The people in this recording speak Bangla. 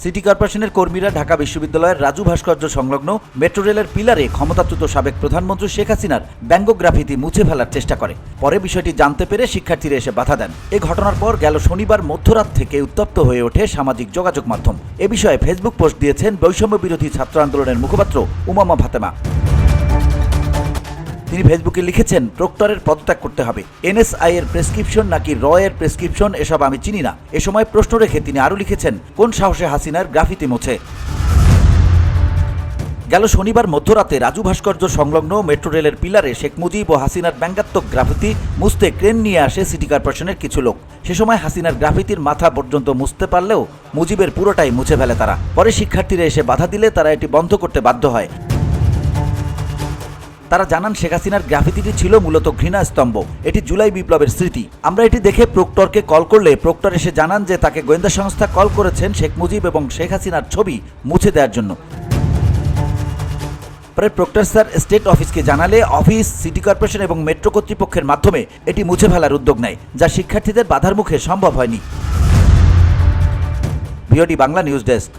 সিটি কর্পোরেশনের কর্মীরা ঢাকা বিশ্ববিদ্যালয়ের রাজু ভাস্কর্য সংলগ্ন মেট্রো রেলের পিলারে ক্ষমতাচ্যুত সাবেক প্রধানমন্ত্রী শেখ হাসিনার ব্যঙ্গ গ্রাফিতি মুছে ফেলার চেষ্টা করে। পরে বিষয়টি জানতে পেরে শিক্ষার্থীরা এসে বাধা দেন। এ ঘটনার পর গেল শনিবার মধ্যরাত থেকে উত্তপ্ত হয়ে ওঠে সামাজিক যোগাযোগ মাধ্যম। এ বিষয়ে ফেসবুক পোস্ট দিয়েছেন বৈষম্য বিরোধী ছাত্র আন্দোলনের মুখপাত্র উমামা ফাতেমা। তিনি ফেসবুকে লিখেছেন, প্রক্টরের পদত্যাগ করতে হবে। এনএসআই এর প্রেসক্রিপশন নাকি র এর প্রেসক্রিপশন এসব আমি চিনি না। এ সময় প্রশ্ন রেখে তিনি আরও লিখেছেন, কোন সাহসে হাসিনার গ্রাফিতি মোছে। গেল শনিবার মধ্যরাতে রাজু ভাস্কর্য সংলগ্ন মেট্রো রেলের পিলারে শেখ মুজিব ও হাসিনার ব্যঙ্গাত্মক গ্রাফিতি মুছতে ক্রেন নিয়ে আসে সিটি কর্পোরেশনের কিছু লোক। সে সময় হাসিনার গ্রাফিতির মাথা পর্যন্ত মুছতে পারলেও মুজিবের পুরোটাই মুছে ফেলে তারা। পরে শিক্ষার্থীরা এসে বাধা দিলে তারা এটি বন্ধ করতে বাধ্য হয়। তারা জানান, শেখ হাসিনার গ্রাফিতিটি ছিল মূলত ঘৃণা স্তম্ভ। এটি জুলাই বিপ্লবের স্মৃতি। আমরা এটি দেখে প্রক্টরকে কল করলে প্রক্টর এসে জানান যে তাকে গোয়েন্দা সংস্থা কল করেছেন শেখ মুজিব এবং শেখ হাসিনার ছবি মুছে দেওয়ার জন্য। পরে প্রক্টর স্যার স্টেট অফিসকে জানালে অফিস সিটি কর্পোরেশন এবং মেট্রো কর্তৃপক্ষের মাধ্যমে এটি মুছে ফেলার উদ্যোগ নেয়, যা শিক্ষার্থীদের বাধার মুখে সম্ভব হয়নি। VOD Bangla news desk.